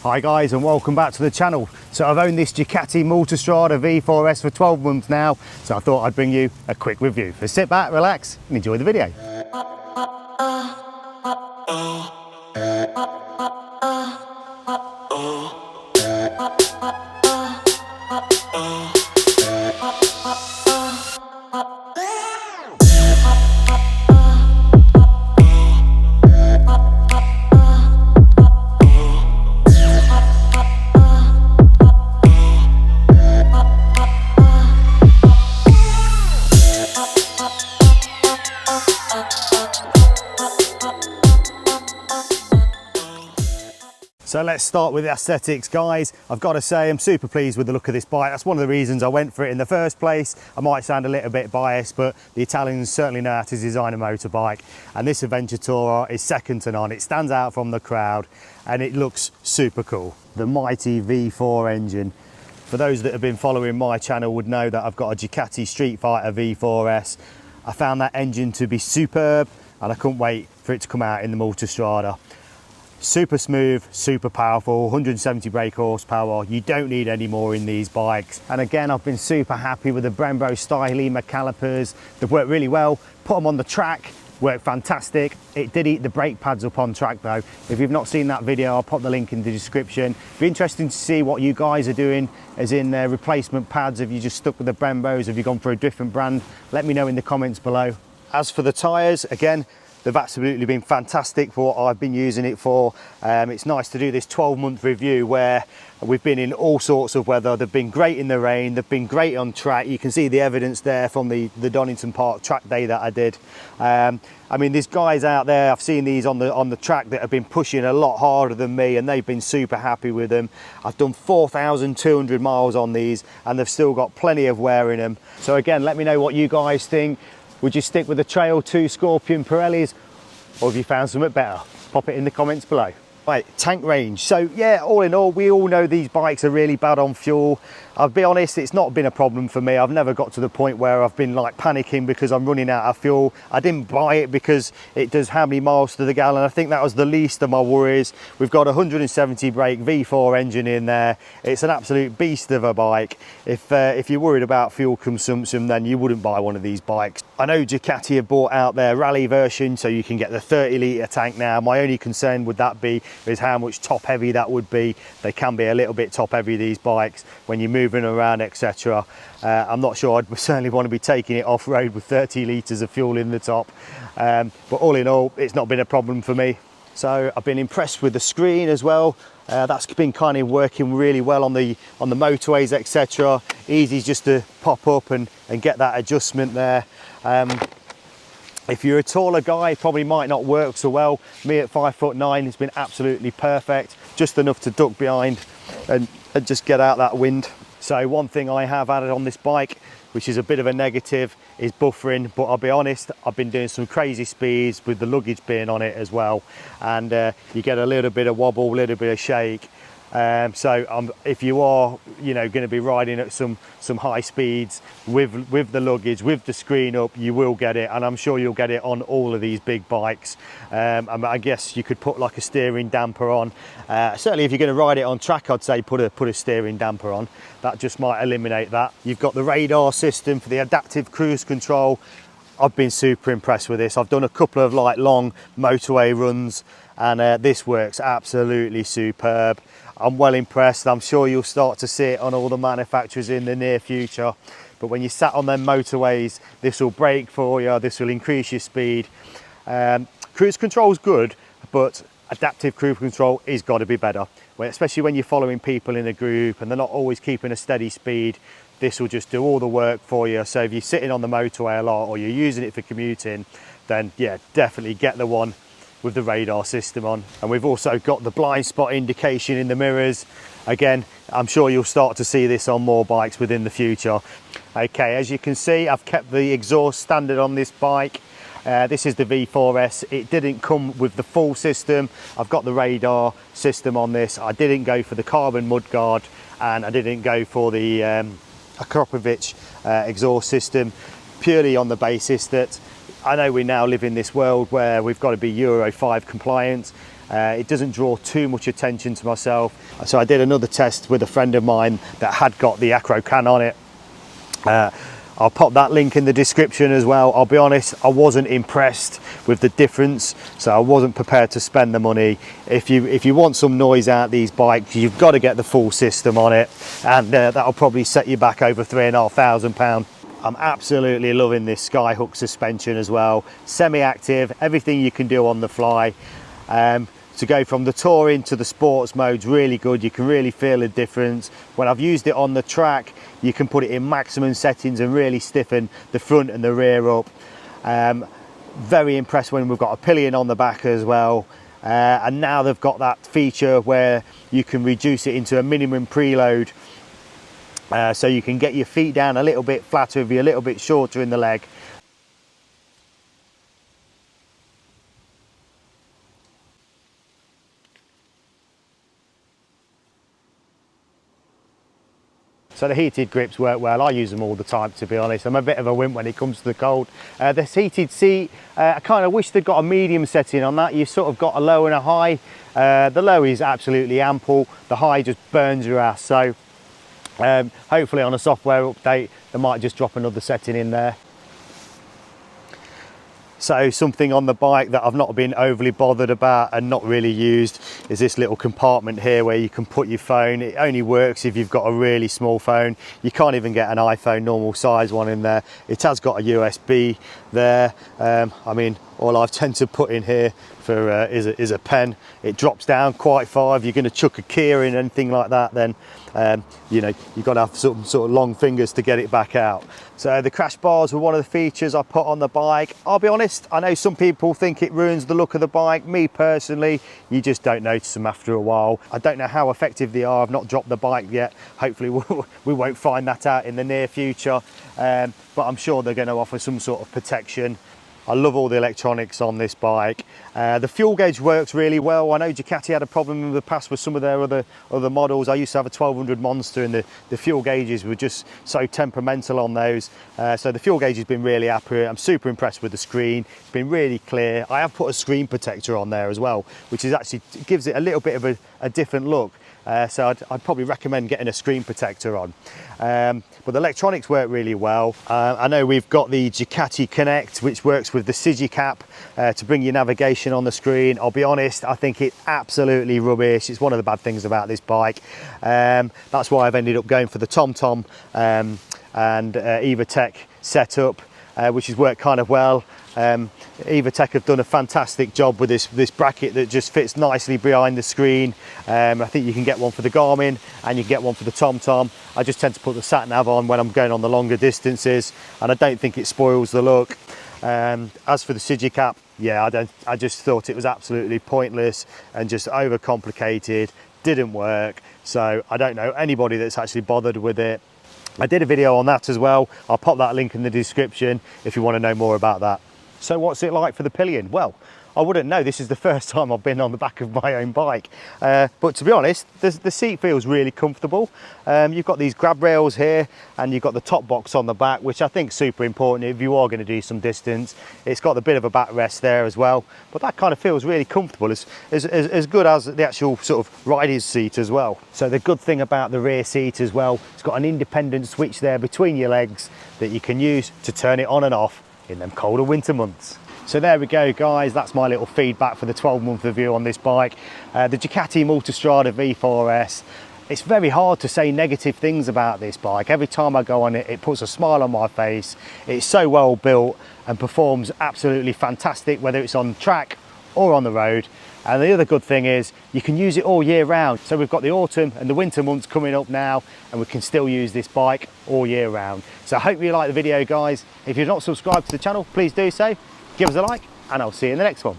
Hi guys, and welcome back to the channel. So I've owned this Ducati Multistrada V4S for 12 months now, so I thought I'd bring you a quick review. So sit back, relax and enjoy the video. So let's start with the aesthetics, guys. I've got to say I'm super pleased with the look of this bike. That's one of the reasons I went for it in the first place. I might sound a little bit biased, but the Italians certainly know how to design a motorbike, and this Adventure Tourer is second to none. It stands out from the crowd and it looks super cool. The mighty V4 engine. For those that have been following my channel would know that I've got a Ducati Street Fighter V4S. I found that engine to be superb and I couldn't wait for it to come out in the Multistrada. Super smooth, super powerful, 170 brake horsepower. You don't need any more in these bikes. And again, I've been super happy with the Brembo Stylema calipers. They've worked really well. Put them on the track, worked fantastic. It did eat the brake pads up on track though. If you've not seen that video, I'll pop the link in the description. Be interesting to see what you guys are doing, as in replacement pads. Have you just stuck with the Brembos? Have you gone for a different brand? Let me know in the comments below. As for the tyres, again, they've absolutely been fantastic for what I've been using it for. It's nice to do this 12-month review where we've been in all sorts of weather. They've been great in the rain, they've been great on track. You can see the evidence there from the Donington Park track day that I did. I mean, there's guys out there, I've seen these on the track that have been pushing a lot harder than me, and they've been super happy with them. I've done 4,200 miles on these and they've still got plenty of wear in them. So again, let me know what you guys think. Would you stick with the Trail 2 Scorpion Pirellis, or have you found something better? Pop it in the comments below. Right, tank range. So yeah, all in all, we all know these bikes are really bad on fuel. I'll be honest, it's not been a problem for me. I've never got to the point where I've been like panicking because I'm running out of fuel. I didn't buy it because it does how many miles to the gallon. I think that was the least of my worries. We've got a 170 brake V4 engine in there. It's an absolute beast of a bike. If you're worried about fuel consumption, then you wouldn't buy one of these bikes. I know Ducati have brought out their rally version, so you can get the 30-litre tank now. My only concern would that be is how much top heavy that would be. They can be a little bit top heavy, these bikes, when you're moving around, etc. I'm not sure I'd certainly want to be taking it off-road with 30 litres of fuel in the top. But all in all, it's not been a problem for me. So I've been impressed with the screen as well. That's been kind of working really well on the motorways, etc. Easy just to pop up and get that adjustment there. If you're a taller guy, probably might not work so well. Me at 5'9", it's been absolutely perfect. Just enough to duck behind and just get out that wind. So one thing I have added on this bike, which is a bit of a negative, is buffering. But I'll be honest, I've been doing some crazy speeds with the luggage being on it as well. And you get a little bit of wobble, a little bit of shake. If you are, going to be riding at some high speeds with the luggage, with the screen up, you will get it, and I'm sure you'll get it on all of these big bikes. I guess you could put like a steering damper on. Certainly, if you're going to ride it on track, I'd say put a steering damper on. That just might eliminate that. You've got the radar system for the adaptive cruise control. I've been super impressed with this. I've done a couple of like long motorway runs, and this works absolutely superb. I'm well impressed. I'm sure you'll start to see it on all the manufacturers in the near future. But when you sat on them motorways, this will brake for you, this will increase your speed. Cruise control is good, but adaptive cruise control is got to be better. Especially when you're following people in a group and they're not always keeping a steady speed. This will just do all the work for you. So if you're sitting on the motorway a lot or you're using it for commuting, then yeah, definitely get the one with the radar system on. And we've also got the blind spot indication in the mirrors. Again, I'm sure you'll start to see this on more bikes within the future. Okay, as you can see, I've kept the exhaust standard on this bike. This is the V4S. It didn't come with the full system. I've got the radar system on this. I didn't go for the carbon mudguard, and I didn't go for the Akropovich exhaust system, purely on the basis that I know we now live in this world where we've got to be Euro 5 compliant. It doesn't draw too much attention to myself. So I did another test with a friend of mine that had got the Acro can on it. I'll pop that link in the description as well. I'll be honest, I wasn't impressed with the difference, so I wasn't prepared to spend the money. If you want some noise out of these bikes, you've got to get the full system on it, and that'll probably set you back over £3,500. I'm absolutely loving this Skyhook suspension as well. Semi-active, everything you can do on the fly. To go from the touring to the sports mode's really good. You can really feel the difference. When I've used it on the track, you can put it in maximum settings and really stiffen the front and the rear up. Very impressed when we've got a pillion on the back as well. And now they've got that feature where you can reduce it into a minimum preload. So you can get your feet down a little bit flatter, be a little bit shorter in the leg. So the heated grips work well. I use them all the time, to be honest. I'm a bit of a wimp when it comes to the cold. This heated seat, I kind of wish they'd got a medium setting on that. You've sort of got a low and a high. The low is absolutely ample. The high just burns your ass. So hopefully on a software update, they might just drop another setting in there. So something on the bike that I've not been overly bothered about and not really used is this little compartment here where you can put your phone. It only works if you've got a really small phone. You can't even get an iPhone normal size one in there. It has got a USB there. I mean, all I tend to put in here for is a pen. It drops down quite far. If you're going to chuck a key in anything like that, then you know, you've got to have some sort of long fingers to get it back out. So the crash bars were one of the features I put on the bike. I'll be honest, I know some people think it ruins the look of the bike. Me personally, you just don't notice them after a while. I don't know how effective they are. I've not dropped the bike yet. Hopefully we won't find that out in the near future, but I'm sure they're going to offer some sort of protection. I love all the electronics on this bike. The fuel gauge works really well. I know Ducati had a problem in the past with some of their other models. I used to have a 1200 Monster and the fuel gauges were just so temperamental on those. So the fuel gauge has been really accurate. I'm super impressed with the screen. It's been really clear. I have put a screen protector on there as well, which is actually gives it a little bit of a different look. So I'd probably recommend getting a screen protector on. But the electronics work really well. I know we've got the Ducati Connect, which works with the SYGIC app to bring your navigation on the screen. I'll be honest, I think it's absolutely rubbish. It's one of the bad things about this bike. That's why I've ended up going for the TomTom and EvaTech setup, which has worked kind of well. EvaTech have done a fantastic job with this bracket that just fits nicely behind the screen. I think you can get one for the Garmin and you can get one for the TomTom. I just tend to put the sat nav on when I'm going on the longer distances, and I don't think it spoils the look. As for the SYGIC app, yeah, I just thought it was absolutely pointless and just overcomplicated, didn't work. So I don't know anybody that's actually bothered with it. I did a video on that as well. I'll pop that link in the description if you want to know more about that. So what's it like for the pillion? Well, I wouldn't know. This is the first time I've been on the back of my own bike. But to be honest, the seat feels really comfortable. You've got these grab rails here and you've got the top box on the back, which I think is super important if you are going to do some distance. It's got a bit of a backrest there as well, but that kind of feels really comfortable, as good as the actual sort of rider's seat as well. So the good thing about the rear seat as well, it's got an independent switch there between your legs that you can use to turn it on and off in them colder winter months. So there we go, guys, that's my little feedback for the 12-month review on this bike. The Ducati Multistrada V4S. It's very hard to say negative things about this bike. Every time I go on it, it puts a smile on my face. It's so well built and performs absolutely fantastic, whether it's on track or on the road. And the other good thing is you can use it all year round. So we've got the autumn and the winter months coming up now, and we can still use this bike all year round. So I hope you like the video, guys. If you're not subscribed to the channel, please do so. Give us a like, and I'll see you in the next one.